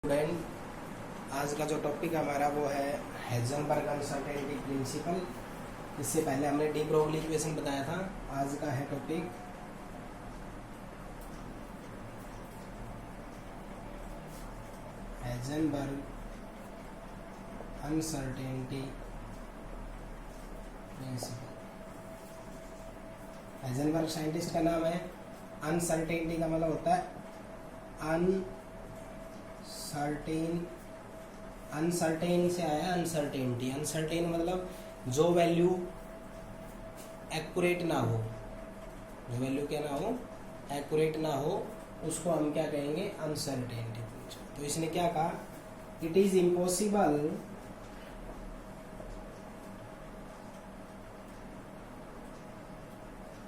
Student, आज का जो टॉपिक हमारा वो है हेज़नबर्ग अनसर्टेनिटी प्रिंसिपल। इससे पहले हमने डी ब्रोगली इक्वेशन बताया था। आज का है टॉपिक हेज़नबर्ग अनसर्टेनिटी प्रिंसिपल। हेज़नबर्ग साइंटिस्ट का नाम है। अनसर्टेनिटी का मतलब होता है अनसर्टेन से आया अनसर्टेनिटी। अनसर्टेन मतलब जो वैल्यू एक्यूरेट ना हो, जो वैल्यू क्या ना हो, एक्यूरेट ना हो, उसको हम क्या कहेंगे, अनसर्टेनिटी। तो इसने क्या कहा, it is impossible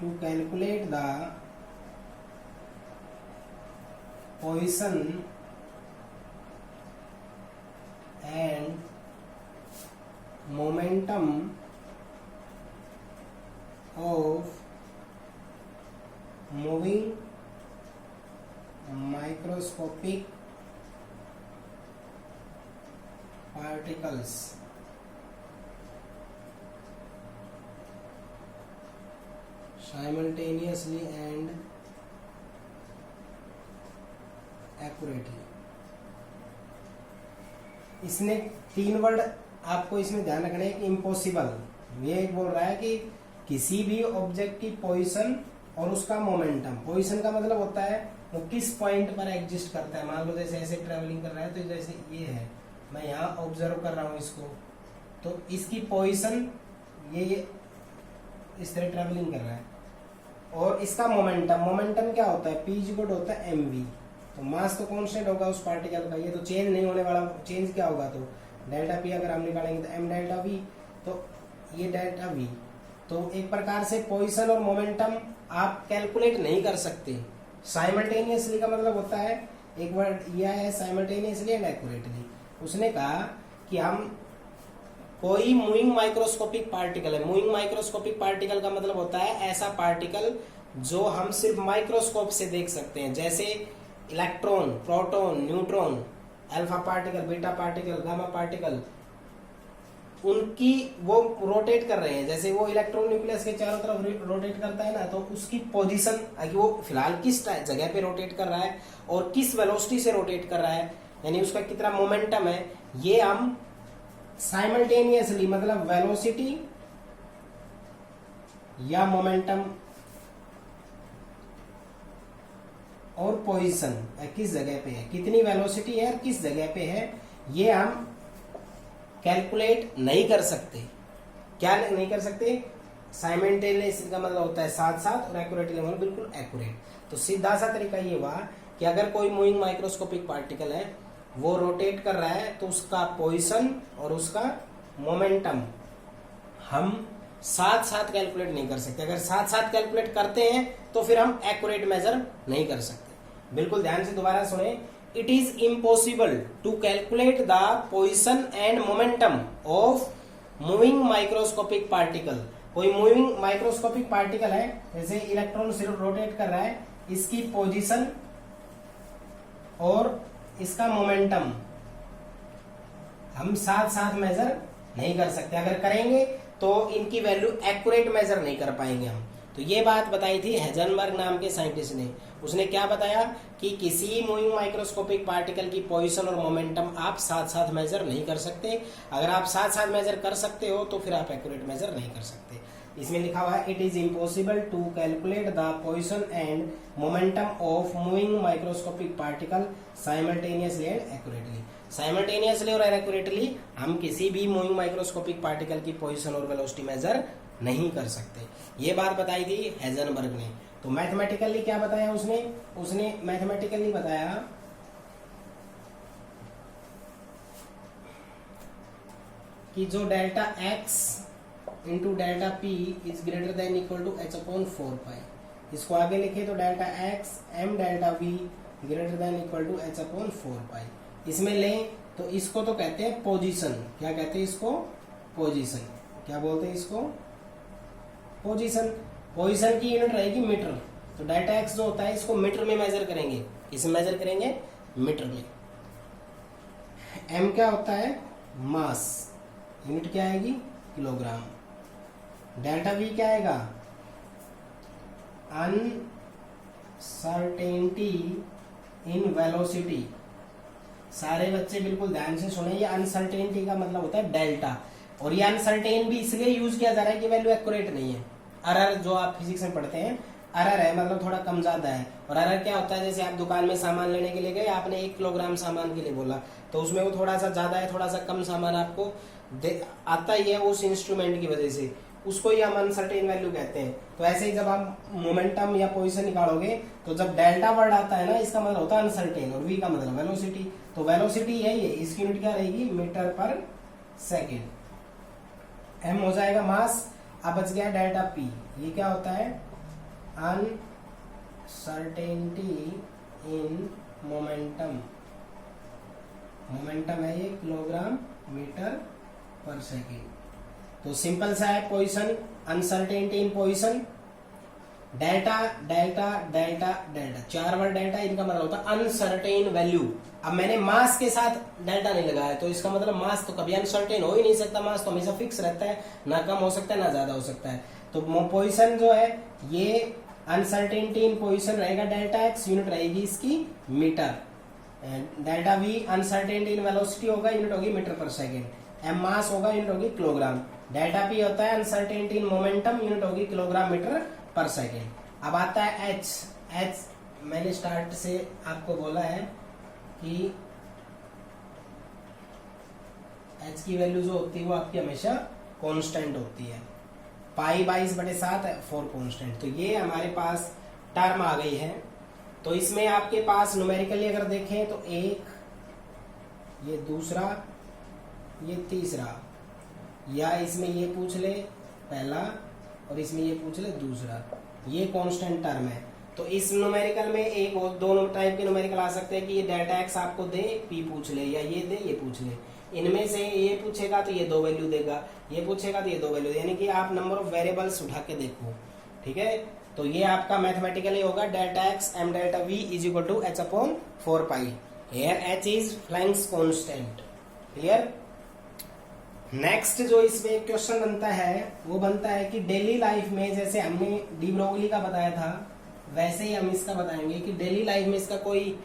to calculate the position and momentum of moving microscopic particles simultaneously and accurately। इसने तीन वर्ड आपको इसमें ध्यान रखना है कि इम्पॉसिबल। ये बोल रहा है कि किसी भी ऑब्जेक्ट की पोजीशन और उसका मोमेंटम। पोजीशन का मतलब होता है वो किस पॉइंट पर एग्जिस्ट करता है। मान लो जैसे ऐसे ट्रेवलिंग कर रहा है, तो जैसे ये है, मैं यहाँ ऑब्जर्व कर रहा हूँ इसको, तो इसकी पोजीशन ये इस तरह ट्रेवलिंग कर रहा है। और इसका मोमेंटम, मोमेंटम क्या होता है, पी इक्वल होता है mv। तो मास तो कांस्टेंट होगा उस पार्टिकल का, ये तो चेंज नहीं होने वाला। चेंज क्या होगा, तो डेल्टा पी अगर हम निकालेंगे तो m डेल्टा वी, तो ये डेल्टा वी। तो एक प्रकार से पोजीशन और मोमेंटम आप कैलकुलेट नहीं कर सकते। साइमल्टेनियसली का मतलब होता है, एक वर्ड यह है साइमल्टेनियसली एंड एक्यूरेटली। उसने कहा कि हम कोई मूविंग माइक्रोस्कोपिक पार्टिकल है। मूविंग माइक्रोस्कोपिक पार्टिकल का मतलब होता है ऐसा पार्टिकल जो हम सिर्फ माइक्रोस्कोप से देख सकते हैं, जैसे electron, proton, neutron, alpha particle, beta particle, gamma particle. उनकी वो रोटेट कर रहे हैं, जैसे वो इलेक्ट्रॉन न्यूक्लियस के चारों तरफ रोटेट करता है ना, तो उसकी पोजीशन वो फिलहाल किस जगह पे रोटेट कर रहा है और किस वेलोसिटी से रोटेट कर रहा है, यानी उसका कितना मोमेंटम है, ये हम साइमल्टेनियसली मतलब वेलोसिटी या मोमेंटम और पोजीशन किस जगह पे है, कितनी वेलोसिटी है और किस जगह पे है, ये हम कैलकुलेट नहीं कर सकते। क्या नहीं कर सकते, साइमल्टेनियस का मतलब होता है साथ साथ, और एक्यूरेटली मतलब बिल्कुल एक्यूरेट। तो सीधा सा तरीका ये हुआ कि अगर कोई मूविंग माइक्रोस्कोपिक पार्टिकल है, वो रोटेट कर रहा है, तो उसका पोजीशन और उसका मोमेंटम हम साथ साथ कैलकुलेट नहीं कर सकते। अगर साथ साथ कैलकुलेट करते हैं तो फिर हम एक्यूरेट मेजर नहीं कर सकते। बिल्कुल ध्यान से दोबारा सुने, it is impossible to calculate the position and momentum of moving microscopic particle. कोई मूविंग माइक्रोस्कोपिक पार्टिकल है, जैसे इलेक्ट्रॉन सिर्फ रोटेट कर रहा है, इसकी पोजीशन और इसका मोमेंटम हम साथ साथ मेजर नहीं कर सकते। अगर करेंगे तो इनकी वैल्यू एक्यूरेट मेजर नहीं कर पाएंगे हम। तो ये बात बताई थी हेज़नबर्ग नाम के साइंटिस्ट ने। उसने क्या बताया कि किसी मूविंग माइक्रोस्कोपिक पार्टिकल की पोजीशन और मोमेंटम आप साथ साथ मेजर नहीं कर सकते। अगर आप साथ साथ मेजर कर सकते हो तो फिर आप एक्यूरेट मेजर नहीं कर सकते। इसमें लिखा हुआ है, it is impossible to calculate the position and momentum of moving microscopic particle simultaneously and accurately. Simultaneously और एक्यूरेटली हम किसी भी मूविंग माइक्रोस्कोपिक पार्टिकल की पोजीशन और वेलोसिटी मेजर नहीं कर सकते। ये बात बताई थी हेज़नबर्ग ने। तो मैथमेटिकली क्या बताया उसने मैथमेटिकली बताया कि जो delta x into delta p is greater than equal to h upon 4 pi. इसको आगे लिखे तो delta x m delta v greater than equal to h upon 4 pi. इसमें लें तो इसको तो कहते हैं पोजीशन। क्या कहते हैं इसको, पोजीशन। क्या बोलते हैं इसको, पोजीशन। पोजीशन की यूनिट रहेगी मीटर। तो डेल्टा एक्स जो होता है इसको मीटर में मेजर करेंगे। किसमें मेजर करेंगे, मीटर में। एम क्या होता है, मास, यूनिट क्या आएगी, किलोग्राम। डेल्टा वी क्या आएगा, अनसर्टेनिटी इन वेलोसिटी। सारे बच्चे बिल्कुल ध्यान से सुने, ये अनसर्टेनिटी का मतलब होता है डेल्टा, और ये अनसर्टेन भी इसलिए यूज किया जा रहा है कि वैल्यू एक्यूरेट नहीं है। अरर जो आप फिजिक्स में पढ़ते हैं, अरर है मतलब थोड़ा कम ज्यादा है। और अरर क्या होता है, जैसे आप दुकान में सामान लेने के लिए गए, आपने 1 किलोग्राम सामान के लिए बोला, तो उसमें वो थोड़ा सा ज्यादा है, थोड़ा सा कम सामान आपको आता ही है उस इंस्ट्रूमेंट की वजह से, उसको ही हम अनसर्टेन वैल्यू कहते हैं। तो ऐसे ही जब आप मोमेंटम या पोजीशन निकालोगे, तो जब डेल्टा वर्ड आता है ना, इसका मतलब होता है अनसर्टेन, और वी का मतलब वेलोसिटी। तो वेलोसिटी है ये, इसकी यूनिट क्या रहेगी, मीटर पर सेकेंड। एम हो जाएगा मास। अब बच गया डेल्टा पी, ये क्या होता है, अनसर्टेनिटी इन मोमेंटम। मोमेंटम है ये, किलोग्राम मीटर पर सेकेंड। तो सिंपल सा है, position, uncertainty in position, delta delta delta delta, 4 word delta, इनका मतलब होता है अनसर्टेन वैल्यू। अब मैंने मास के साथ डेल्टा नहीं लगाया, तो इसका मतलब मास तो कभी अनसर्टेन हो ही नहीं सकता, मास तो हमेशा फिक्स रहता है, ना कम हो सकता है ना ज्यादा हो सकता है। तो पोजीशन जो है ये अनसर्टेनिटी इन पोजीशन रहेगा डेल्टा एक्स, यूनिट रहेगी इसकी metre. Delta v uncertainty in velocity होगा, यूनिट होगी मीटर पर सेकेंड। एम मास होगा, यूनिट होगी किलोग्राम। डेल्टा पी होता है अनसर्टेनिटी इन मोमेंटम, यूनिट होगी किलोग्राम मीटर पर सेकेंड। अब आता है एच। एच मैंने स्टार्ट से आपको बोला है कि एच की वैल्यू जो होती है वो आपकी हमेशा कांस्टेंट होती है, पाई 22/7 4 कांस्टेंट। तो ये हमारे पास टर्म आ गई है। तो इसमें आपके पास न्यूमेरिकली अगर देखें तो एक, ये दूसरा, ये तीसरा, या इसमें ये पूछ ले पहला और इसमें ये पूछ ले दूसरा, ये कांस्टेंट टर्म है। तो इस न्यूमेरिकल में एक और दोनों टाइप के न्यूमेरिकल आ सकते हैं कि ये डेल्टा एक्स आपको दे, पी पूछ ले, या ये दे, ये पूछ ले। इनमें से ये पूछेगा तो ये 2 वैल्यू देगा, ये पूछेगा तो ये 2 वैल्यू, यानी कि आप नंबर ऑफ वेरिएबल्स उठा के देखो, ठीक है। तो ये आपका मैथमेटिकली होगा delta x m delta v is equal to h upon 4 pi. Here h is Planck's constant, clear. Next जो इसमें क्वेश्चन बनता है वो बनता है कि डेली लाइफ में, जैसे हमने डी ब्रोगली का बताया था वैसे ही हम इसका बताएंगे कि डेली लाइफ में इसका कोई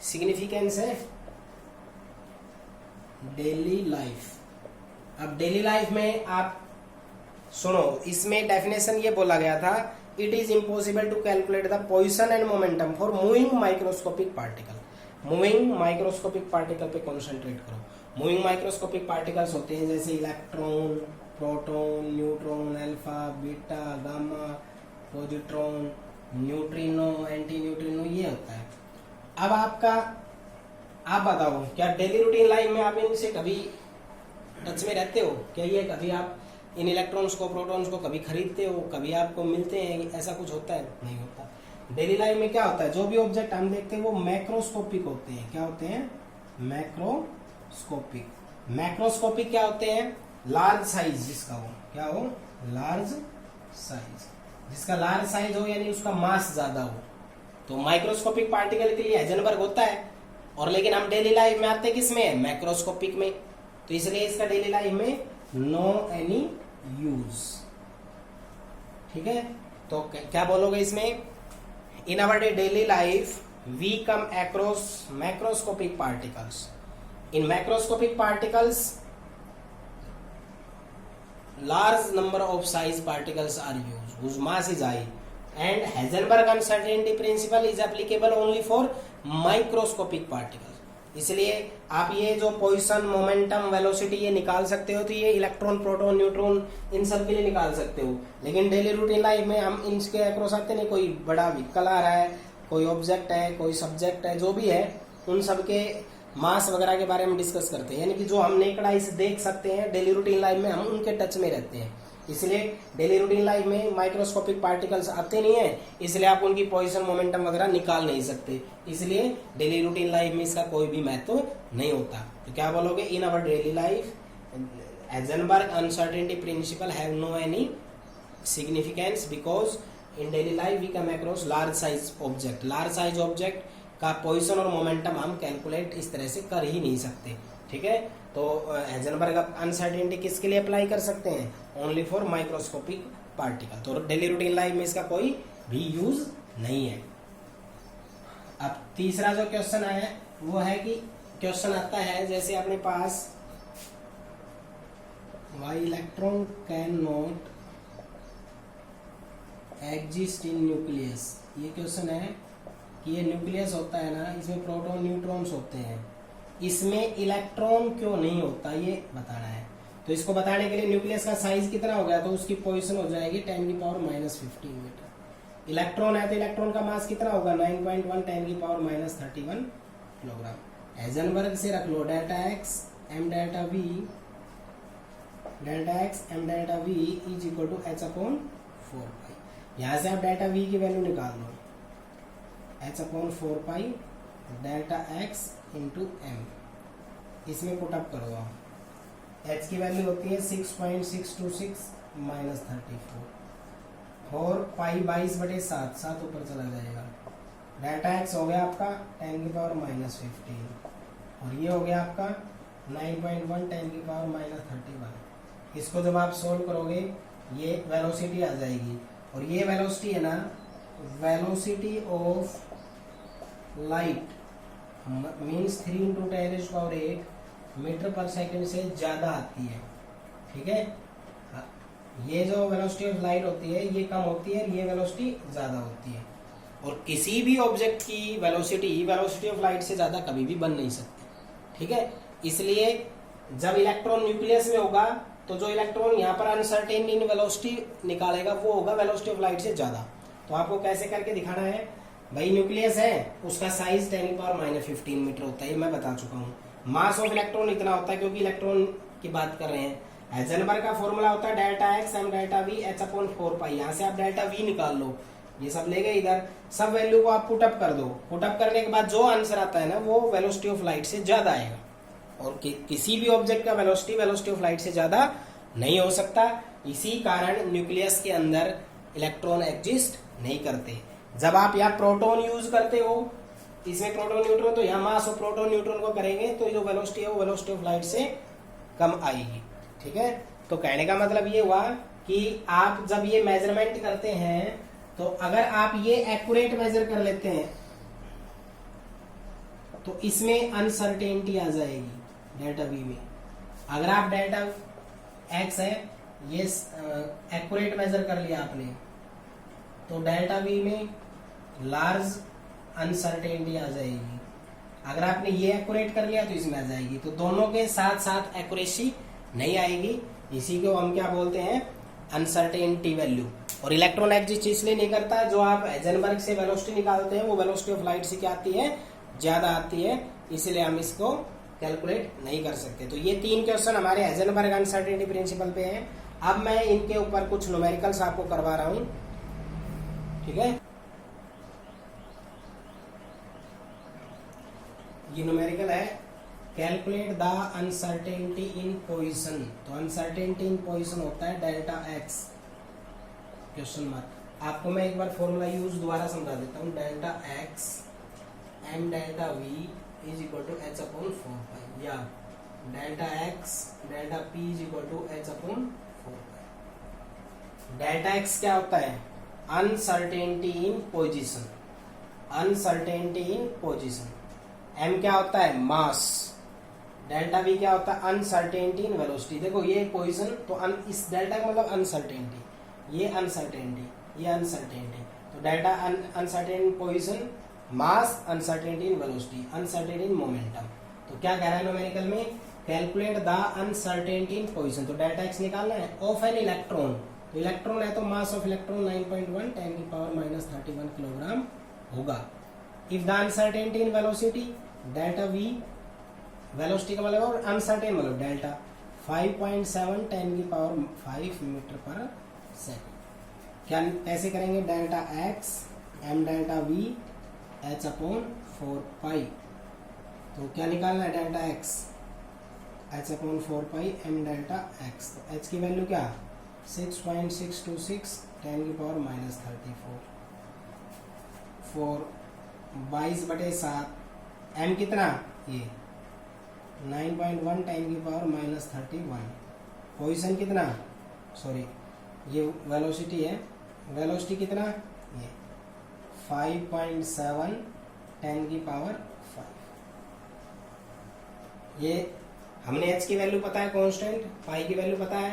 सिग्निफिकेंस है। डेली लाइफ, अब डेली लाइफ में आप सुनो, इसमें डेफिनेशन ये बोला गया था, it is impossible to calculate the position and momentum for moving microscopic particle. Moving microscopic particle पे कॉन्सेंट्रेट करो। मूविंग माइक्रोस्कोपिक पार्टिकल्स होते हैं जैसे electron, proton, neutron, alpha, beta, gamma, positron, neutrino, anti neutrino, ये होता है। अब आप बताओ, क्या डेली रूटीन लाइफ में आप इनसे कभी टच में रहते हो? क्या ये कभी आप इन इलेक्ट्रॉन्स को, प्रोटॉन्स को कभी खरीदते हो, कभी आपको मिलते हैं, ऐसा कुछ होता है? नहीं होता। डेली लाइफ में क्या होता है, जो भी ऑब्जेक्ट हम देखते हैं वो मैक्रोस्कोपिक होते हैं। क्या होते हैं? मैक्रोस्कोपिक। मैक्रोस्कोपिक क्या होते हैं? लार्ज साइज जिसका हो, क्या हो? Large size. जिसका लार्ज साइज हो यानी उसका मास ज्यादा हो। तो माइक्रोस्कोपिक पार्टिकल के लिए हाइजेनबर्ग होता है, और लेकिन हम डेली लाइफ में आते किस में? मैक्रोस्कोपिक में। तो इसलिए इसका डेली लाइफ में नो एनी यूज। ठीक है, तो क्या बोलोगे इसमें? In our daily life we come across macroscopic particles. In macroscopic particles large number of size particles are used whose mass is high, and Heisenberg uncertainty principle is applicable only for microscopic particles. इसलिए आप ये जो position, momentum, velocity ये निकाल सकते हो, तो ये इलेक्ट्रॉन, प्रोटॉन, न्यूट्रॉन इन सब के लिए निकाल सकते हो। लेकिन डेली रूटीन लाइफ में हम इनके अक्रॉस आते नहीं। कोई बड़ा व्हीकल आ रहा है, कोई ऑब्जेक्ट है, कोई सब्जेक्ट है, जो भी है, उन सब के मास वगैरह के बारे में डिस्कस करते हैं। यानी कि जो हम नेकड आई से देख सकते हैं डेली रूटीन लाइफ में, हम उनके टच में रहते हैं। इसलिए डेली रूटीन लाइफ में माइक्रोस्कोपिक पार्टिकल्स आते नहीं है, इसलिए आप उनकी पोजीशन, मोमेंटम वगैरह निकाल नहीं सकते। इसलिए डेली रूटीन लाइफ में इसका कोई भी महत्व नहीं होता। तो क्या बोलोगे? In our daily life Heisenberg uncertainty principle have no any significance because in daily life we come across large size object. Large size object का पोजीशन और मोमेंटम हम कैलकुलेट इस तरह से कर ही नहीं सकते, ठीक है। तो हाइजेनबर्ग अनसर्टेनिटी किसके लिए अप्लाई कर सकते हैं? Only for microscopic particle. तो डेली रूटीन लाइफ में इसका कोई भी यूज नहीं है। अब तीसरा जो क्वेश्चन है वो है कि क्वेश्चन आता है जैसे अपने पास why electron can not exist in nucleus. ये क्वेश्चन है कि ये न्यूक्लियस होता है ना, इसमें प्रोटॉन न्यूट्रॉन्स होते हैं, इसमें इलेक्ट्रॉन क्यों नहीं होता ये बताना है। तो इसको बताने के लिए न्यूक्लियस का साइज कितना हो गया, तो उसकी पोजीशन हो जाएगी 10⁻⁻15 मीटर। इलेक्ट्रॉन है तो इलेक्ट्रॉन का मास कितना होगा 9.1 10⁻31 किलोग्राम। हाइजेनबर्ग से रख लो delta x m delta v is equal to h/4 यहाँ से आप डेल्टा वी की वैल्यू निकाल लो, h/4 delta x into m, इसमें पुटअप करो आप। h की वैल्यू होती है 6.626 माइनस 34 और पाई 22/7, 7 ऊपर चला जाएगा। डेल्टा एक्स हो गया आपका 10⁻⁻15 और ये हो गया आपका 9.1 10⁻⁻31। इसको जब आप सोल्व करोगे ये वेलोसिटी आ जाएगी, और ये वेलोसिटी है ना, velocity of light means 3 × 10⁸ metre पर सेकंड से ज्यादा आती है, ठीक है। ये जो वेलोसिटी ऑफ लाइट होती है ये कम होती है, ये वेलोसिटी ज्यादा होती है। और किसी भी ऑब्जेक्ट की वेलोसिटी ऑफ लाइट से ज्यादा कभी भी बन नहीं सकती, ठीक है। इसलिए जब इलेक्ट्रॉन न्यूक्लियस में होगा तो जो इलेक्ट्रॉन यहाँ पर अनसर्टेन इन वेलोसिटी निकालेगा वो होगा वेलोसिटी ऑफ लाइट से ज्यादा। तो आपको कैसे करके दिखाना है भाई, न्यूक्लियस है उसका साइज 10⁻⁻15 मीटर होता है, मैं बता चुका हूँ। मास ऑफ इलेक्ट्रॉन इतना होता है क्योंकि इलेक्ट्रॉन की बात कर रहे हैं। हाइजेनबर्ग का फॉर्मूला होता है delta x m delta v h/4 यहाँ से आप डेल्टा वी निकाल लो, ये सब ले गए इधर, सब वैल्यू को आप पुटअप कर दो। पुटअप करने के बाद जो आंसर आता है ना वो वेलोसिटी ऑफ लाइट से ज्यादा आएगा, और किसी भी ऑब्जेक्ट का वेलोसिटी ऑफ लाइट से ज्यादा नहीं हो सकता। इसी कारण न्यूक्लियस के अंदर इलेक्ट्रॉन एग्जिस्ट नहीं करते। जब आप यहाँ प्रोटॉन यूज करते हो, इसमें प्रोटॉन न्यूट्रॉन, तो यहाँ मास ऑफ प्रोटॉन न्यूट्रॉन को करेंगे तो जो वेलोसिटी है वो वेलोसिटी ऑफ लाइट से कम आएगी, ठीक है। तो कहने का मतलब ये हुआ कि आप जब ये मेजरमेंट करते हैं तो अगर आप ये एक्यूरेट मेजर कर लेते हैं तो इसमें अनसर्टेनिटी आ जाएगी डेल्टा वी में। अगर आप डेल्टा एक्स है ये एक्यूरेट मेजर कर लिया आपने तो डेल्टा वी में लार्ज अनसर्टेनिटी आ जाएगी। अगर आपने ये एक्यूरेट कर लिया तो इसमें आ जाएगी। तो दोनों के साथ साथ एक्यूरेसी नहीं आएगी, इसी को हम क्या बोलते हैं, अनसर्टेनिटी वैल्यू। और इलेक्ट्रॉन एग्जिस्ट इसलिए नहीं करता, जो आप हाइजेनबर्ग से वेलोसिटी निकालते हैं वो वेलोसिटी ऑफ लाइट से क्या आती है, ज्यादा आती है, इसलिए हम इसको कैलकुलेट नहीं कर सकते। तो ये 3 क्वेश्चन हमारे हाइजेनबर्ग अनसर्टेनिटी प्रिंसिपल पे हैं। अब मैं इनके ऊपर कुछ न्यूमेरिकल्स आपको करवा रहा हूं, ठीक है। ये न्यूमेरिकल है, calculate the uncertainty in position. तो अनसर्टेनिटी इन पोजीशन होता है डेल्टा एक्स क्वेश्चन मार्क। आपको मैं एक बार फॉर्मूला यूज दोबारा समझा देता हूँ। Delta x m delta v is equal to h/4 या delta x delta p is equal to h/4। Delta x क्या होता है, uncertainty in position, uncertainty in position. M क्या होता है, मास। डेल्टा वी क्या होता है, अनसर्टेनिटी इन वेलोसिटी। देखो ये पोजीशन, तो इस डेल्टा का मतलब अनसर्टेनिटी, ये अनसर्टेनिटी, ये अनसर्टेनिटी। तो delta uncertain position, mass, uncertainty in velocity, uncertainty in momentum. तो क्या कह रहा है न्यूमेरिकल में, calculate the uncertainty in position. तो डेल्टा एक्स निकालना है ऑफ एन इलेक्ट्रॉन। तो इलेक्ट्रॉन है तो मास ऑफ इलेक्ट्रॉन 9.1 10⁻⁻31 किलोग्राम होगा। If the uncertainty in velocity, delta we velocity का मतलब और अनसर्टेन मतलब डेल्टा 5.7 10⁵ मीटर पर सेकंड। क्या कैसे करेंगे, delta x m delta v h/4 तो क्या निकालना है, delta x h/4 m delta x. तो h की वैल्यू क्या, 6.626 10⁻⁻34 फॉर 22/7 m कितना, ये 9.1 10 की पावर -31। पोजीशन कितना, सॉरी ये वेलोसिटी है, वेलोसिटी कितना, ये 5.7 10 की पावर 5। ये हमने h की वैल्यू पता है कांस्टेंट, पाई की वैल्यू पता है,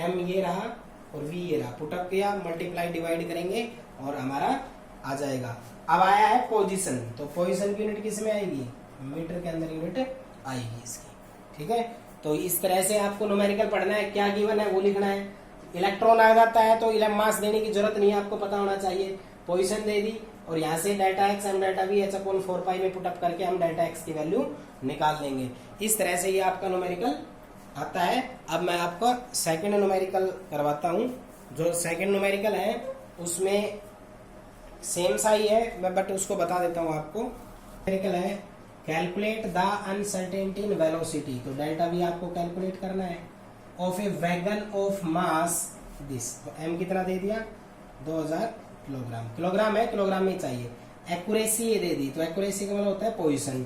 m ये रहा और v ये रहा, पुटअप किया, मल्टीप्लाई डिवाइड करेंगे और हमारा आ जाएगा। अब आया है पोजीशन, तो पोजीशन की यूनिट किस में आएगी, मीटर के अंदर यूनिट आएगी इसकी, ठीक है। तो इस तरह से आपको न्यूमेरिकल पढ़ना है, क्या गिवन है वो लिखना है। इलेक्ट्रॉन आ जाता है तो मास देने की जरूरत नहीं है, आपको पता होना चाहिए। पोजीशन दे दी और यहाँ से delta x m delta v h/4 में पुटअप करके हम डेल्टा एक्स की वैल्यू निकाल लेंगे। इस तरह से ये आपका न्यूमेरिकल आता है। अब मैं आपका सेकंड न्यूमेरिकल करवाता हूँ। जो सेकंड न्यूमेरिकल है उसमें सेम सा ही है, मैं बट उसको बता देता हूँ आपको। न्यूमेरिकल है calculate the uncertainty in velocity, तो डेल्टा वी आपको कैलकुलेट करना है, of A wagon of mass this, तो एम कितना दे दिया 2000 किलोग्राम, किलोग्राम है, किलोग्राम में चाहिए। एक्यूरेसी ये दे दी, तो एक्यूरेसी का मतलब होता है पोजीशन,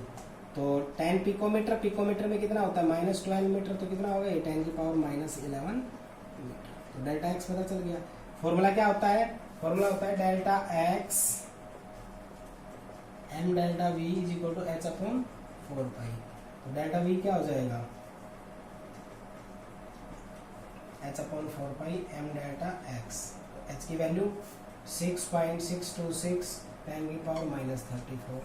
तो 10 पिकोमीटर, पिकोमीटर में कितना होता है -12 मीटर, तो कितना हो गया 10 की पावर -11 मीटर। तो डेल्टा एक्स पता चल गया। फॉर्मूला क्या होता है, फॉर्मूला होता है delta x m delta v is equal to h/4 pi. तो डेल्टा वी क्या हो जाएगा h/4 pi m delta x, h की वैल्यू 6.626 10 की पावर -34,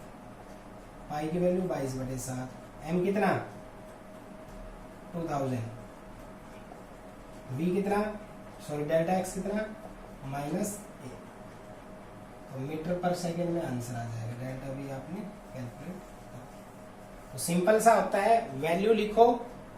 पाई की वैल्यू 22/7, एम कितना 2000, वी कितना, सॉरी डेल्टा एक्स कितना -1, तो मीटर पर सेकेंड में आंसर आ जाएगा। डेल्टा वी आपने कैलकुलेट, तो सिंपल सा होता है, वैल्यू लिखो,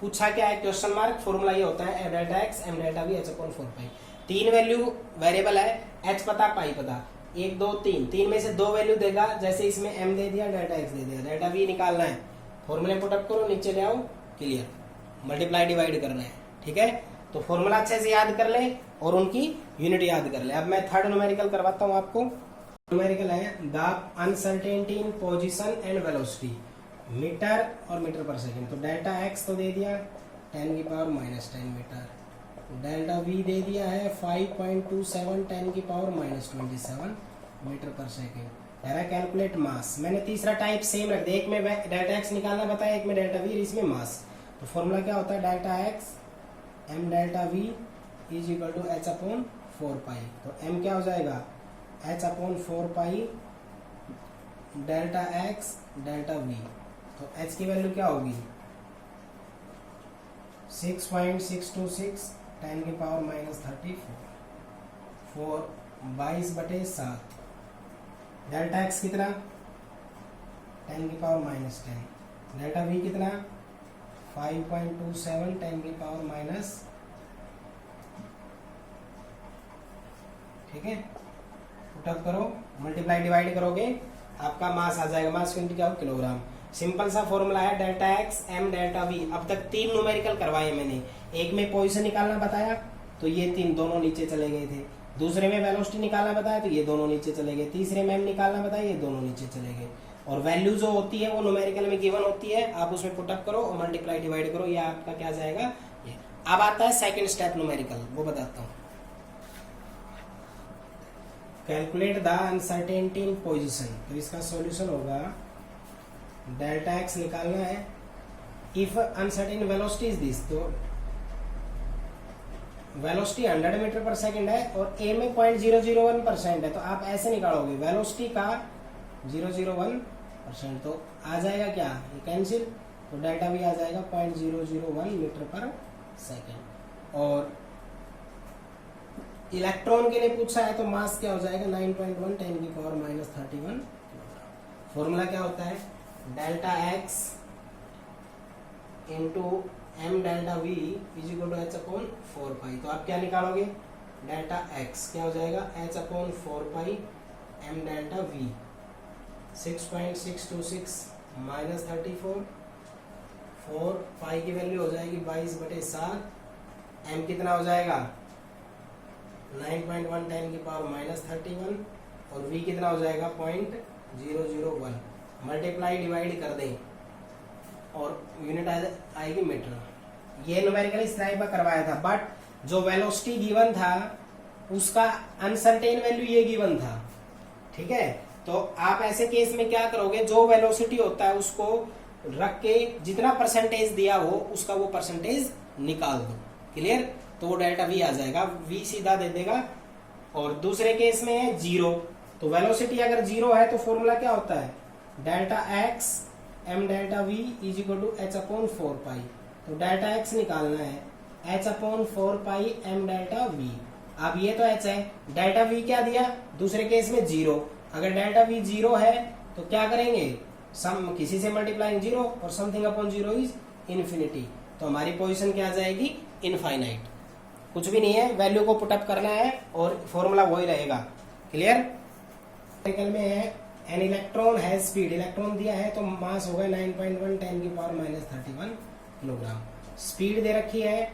पूछा क्या है क्वेश्चन मार्क, फॉर्मूला ये होता है delta x m delta v h/4 pi. 3 value variable है, h पता पाई पता, 1 2 3, 3 में से 2 वैल्यू देगा, जैसे इसमें m दे दिया डेल्टा x दे दिया, डेल्टा v निकालना है, फॉर्मूले पुटअप करो, नीचे ले आओ, क्लियर, मल्टीप्लाई डिवाइड करना है, ठीक है। तो फॉर्मूला अच्छे से याद कर ले और उनकी यूनिट याद कर ले। अब मैं थर्ड न्यूमेरिकल करवाता हूँ आपको। न्यूमेरिकल है the uncertainty in position and velocity, metre और मीटर पर सेकंड। तो डेल्टा एक्स तो दे दिया 10 की पावर -10 मीटर, डेल्टा वी दे दिया है 5.27 10 की पावर -27 मीटर पर सेकेंड। कह रहा कैलकुलेट मास, मैंने तीसरा टाइप सेम रख दिया, एक में डेल्टा एक्स निकालना बताया, एक में डेल्टा वी, इसमें मास। तो फॉर्मूला क्या होता है delta x m delta v is equal to h/4 pi. तो m क्या हो जाएगा h/4 pi delta x delta v, तो h की वैल्यू क्या होगी 6.626 10 की पावर -34, 22/7, डेल्टा एक्स कितना 10 की पावर -10, डेल्टा वी कितना 5.27 10 की पावर माइनस, ठीक है, पुटअप करो, मल्टीप्लाई डिवाइड करोगे, आपका मास आ जाएगा, मास यूनिट क्या हो किलोग्राम। सिंपल सा फॉर्मूला है delta x m delta v. अब तक 3 न्यूमेरिकल करवाए मैंने, एक में पोजीशन निकालना बताया तो ये 3 दोनों नीचे चले गए थे, दूसरे में वेलोसिटी निकालना बताया तो ये दोनों नीचे चले गए, तीसरे में एम निकालना बताया ये दोनों नीचे चले गए। और वैल्यू जो होती है वो न्यूमेरिकल में गिवन होती है, आप उसमें पुटअप करो और मल्टीप्लाई डिवाइड करो, ये आपका क्या जाएगा ये। अब आता है सेकंड स्टेप न्यूमेरिकल, वो बताता हूँ। Calculate the uncertainty in position, तो इसका सॉल्यूशन होगा डेल्टा एक्स निकालना है, if uncertain velocity is this, तो वेलोसिटी 100 मीटर पर सेकंड है और ए में 0.001% है, तो आप ऐसे निकालोगे वेलोसिटी का 0.001%, तो आ जाएगा क्या ये कैंसिल, तो डेल्टा भी आ जाएगा 0.001 मीटर पर सेकंड। और इलेक्ट्रॉन के लिए पूछा है तो मास क्या हो जाएगा 9.1 10 की पावर -31। फॉर्मूला क्या होता है delta x into m delta v is equal to h/4 pi. तो आप क्या निकालोगे डेल्टा एक्स क्या हो जाएगा h/4 pi m delta we, 6.626 -34, 4 pi की वैल्यू हो जाएगी 22/7, एम कितना हो जाएगा 9.1 10 की पावर -31 और v कितना हो जाएगा 0.34 001 मल्टीप्लाई डिवाइड कर दें और यूनिट आएगी मीटर। ये न्यूमेरिकल इस टाइप का करवाया था, बट जो वेलोसिटी गिवन था उसका अनसर्टेन वैल्यू ये गिवन था। ठीक है, तो आप ऐसे केस में क्या करोगे, जो वेलोसिटी होता है उसको रख के जितना परसेंटेज दिया हो उसका वो परसेंटेज निकाल दो। क्लियर, तो वो डेल्टा वी आ जाएगा, वी सीधा दे देगा। और दूसरे केस में है 0, तो वेलोसिटी अगर 0 है तो फॉर्मूला क्या होता है, delta x m delta v is equal to h upon 4 pi. तो डेल्टा एक्स निकालना है, h upon 4 pi m delta v. अब ये तो एच है, डेल्टा वी क्या दिया, दूसरे केस में 0। अगर डेल्टा वी 0 है तो क्या करेंगे, सम किसी से मल्टीप्लाइंग 0 और समथिंग अपॉन 0 इज इन्फिनिटी। तो हमारी पोजीशन क्या आ जाएगी, इनफाइनाइट। कुछ भी नहीं है, वैल्यू को पुटअप करना है और फॉर्मूला वही रहेगा। क्लियर। आर्टिकल में है एन इलेक्ट्रॉन है स्पीड, इलेक्ट्रॉन दिया है तो मास होगा 9.1 10⁻³ किलोग्राम। स्पीड दे रखी है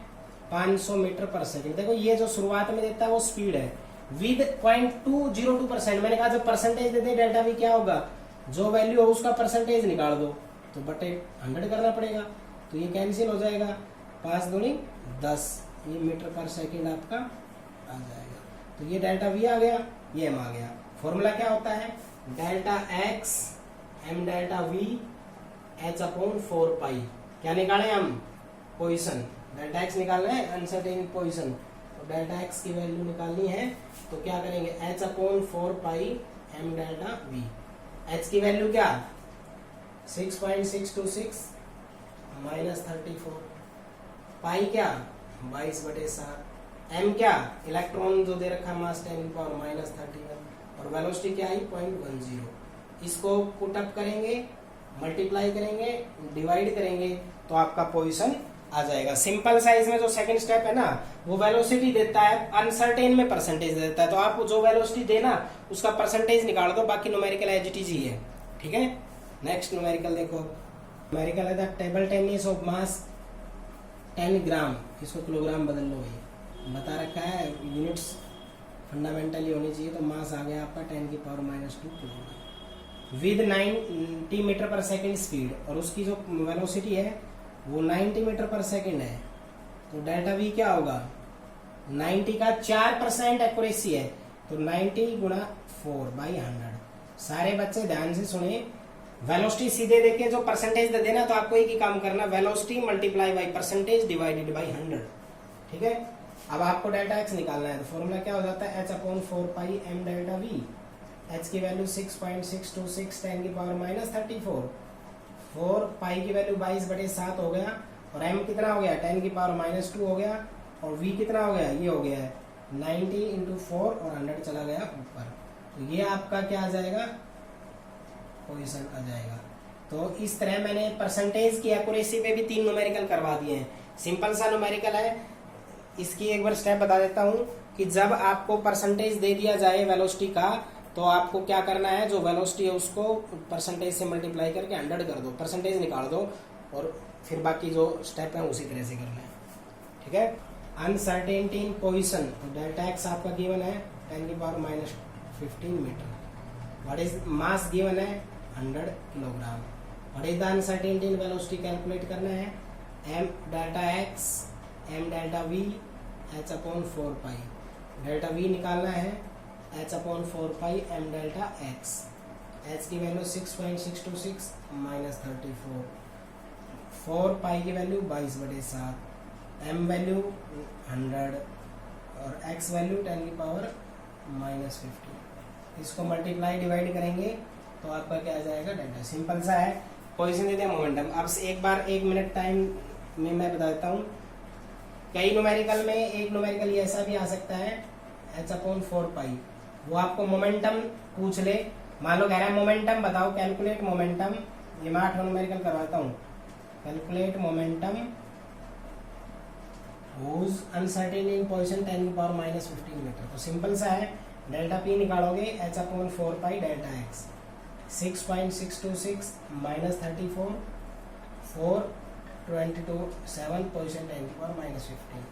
500 मीटर पर सेकंड। देखो ये जो शुरुआत में देता है वो स्पीड है विद 0.202%। मैंने कहा जब परसेंटेज देते डेल्टा वी क्या होगा, जो वैल्यू हो उसका परसेंटेज निकाल दो, तो बटे 100 करना पड़ेगा, तो ये कैंसिल हो जाएगा, 5 दूनी 10, ये मीटर पर सेकंड आपका आ जाएगा। तो ये डेल्टा वी आ गया, ये एम आ गया। फॉर्मूला क्या होता है, delta x m delta v h upon 4 pi. क्या निकाले हम, पोजीशन। डेल्टा एक्स निकालना है, अनसर्टेन पोजीशन, तो डेल्टा एक्स की वैल्यू निकालनी है, तो क्या करेंगे, h upon 4 pi m delta v. H की वैल्यू क्या 6.626 माइनस 34, पाई क्या 22/7, एम क्या इलेक्ट्रॉन जो दे रखा मास 10⁻⁻31 और वेलोसिटी क्या आई 0.10। इसको पुटअप करेंगे, मल्टीप्लाई करेंगे, डिवाइड करेंगे, तो आपका पोजीशन आ जाएगा। सिंपल साइज में जो सेकंड स्टेप है ना, वो वेलोसिटी देता है, अनसर्टेन में परसेंटेज देता है, तो आप जो वेलोसिटी देना उसका परसेंटेज निकाल दो, बाकी न्यूमेरिकल एज इट इज ही है। ठीक है, नेक्स्ट न्यूमेरिकल देखो, न्यूमेरिकल है the table tennis of mass 10 gram, इसको किलोग्राम बदल लो भाई, बता रखा है यूनिट्स फंडामेंटली होनी चाहिए, तो मास आ गया आपका 10⁻² किलोग्राम विद 90 मीटर पर सेकेंड स्पीड, और उसकी जो वेलोसिटी है वो 90 मीटर पर सेकेंड है। तो डेल्टा वी क्या होगा, 90 का 4% एक्यूरेसी है, तो 90 × 4/100। सारे बच्चे ध्यान से सुने, वेलोसिटी सीधे देके जो परसेंटेज दे देना, तो आपको एक ही काम करना, velocity multiply by percentage divided by 100। ठीक है, अब आपको डेल्टा एक्स निकालना है, तो फॉर्मूला क्या हो जाता है, h upon 4 pi m delta v. H की वैल्यू 6.626 10⁻34, 4 पाई की वैल्यू 22/7 हो गया, और एम कितना हो गया 10⁻² हो गया, और वी कितना हो गया, ये हो गया है 90 × 4 और 100 चला गया ऊपर, तो ये आपका क्या आ जाएगा, पोजीशन आ जाएगा। तो इस तरह मैंने परसेंटेज की एक्यूरेसी पे भी 3 न्यूमेरिकल करवा दिए हैं। सिंपल सा न्यूमेरिकल है, इसकी एक बार स्टेप बता देता हूँ कि जब आपको परसेंटेज दे दिया जाए वेलोसिटी का, तो आपको क्या करना है, जो वेलोसिटी है उसको परसेंटेज से मल्टीप्लाई करके 100 कर दो, परसेंटेज निकाल दो, और फिर बाकी जो स्टेप है उसी तरह से करना है। ठीक है, अनसर्टेनिटी इन पोजीशन, तो डेल्टा एक्स आपका गिवन है 10⁻15 metre, what is mass given है 100 kilogram, what is the uncertainty in velocity calculate करना है, m delta x m delta v h upon 4 pi, delta v निकालना है, h upon 4 pi m delta x. H की value 6.626 minus 34, 4 pi की value 22/7, M value 100 और x value 10⁻⁻15। इसको multiply divide करेंगे तो आपका क्या आ जाएगा, डेल्टा। सिंपल सा है, पोजीशन दे दिया, मोमेंटम। अब से एक बार 1 मिनट टाइम में मैं बता देता हूँ, कई न्यूमेरिकल में एक न्यूमेरिकल ये ऐसा भी आ सकता है एच अपॉन 4 पाई, वो आपको मोमेंटम पूछ ले, मान लो कह रहा है मोमेंटम बताओ, कैलकुलेट मोमेंटम, ये मैं 8 न्यूमेरिकल करवाता हूँ, calculate momentum whose uncertain in position 10⁻⁻15 metre. तो सिंपल सा है, डेल्टा पी निकालोगे, h upon 4 pi delta x, 6.626 minus 34, 4/22 position 10⁻⁻15।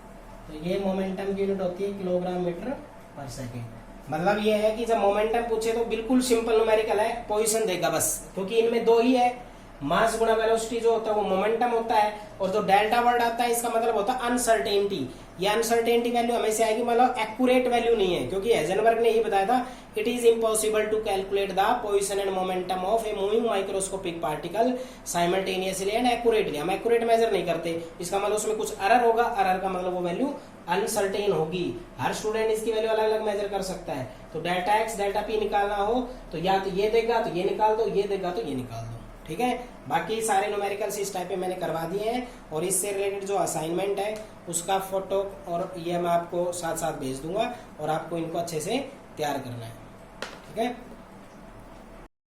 तो ये मोमेंटम की यूनिट होती है किलोग्राम मीटर पर सेकेंड। मतलब ये है कि जब मोमेंटम पूछे तो बिल्कुल सिंपल न्यूमेरिकल है, पोजीशन देगा बस, क्योंकि इनमें दो ही है, मास गुणा वेलोसिटी जो होता है वो मोमेंटम होता है, और जो डेल्टा वर्ड आता है इसका मतलब होता है अनसर्टेनिटी। ये अनसर्टेनिटी वैल्यू हमेशा आएगी, मतलब एक्यूरेट वैल्यू नहीं है, क्योंकि हेजनबर्ग ने ये बताया था it is impossible to calculate the position and momentum of a moving microscopic particle simultaneously and accurately. हम एक्यूरेट मेजर नहीं करते, इसका मतलब उसमें कुछ एरर होगा, एरर का मतलब वो वैल्यू अनसर्टेन होगी। हर स्टूडेंट इसकी वैल्यू अलग अलग मेजर कर सकता है। तो डेल्टा एक्स डेल्टा पी निकालना हो तो या तो ये देगा तो ये निकाल दो, ये देगा तो ये निकाल दो, ठीक है। बाकी सारे न्यूमेरिकल्स इस टाइप पे मैंने करवा दिए हैं, और इससे रिलेटेड जो असाइनमेंट है उसका फोटो और ये मैं आपको साथ साथ भेज दूंगा, और आपको इनको अच्छे से तैयार करना है, ठीक है।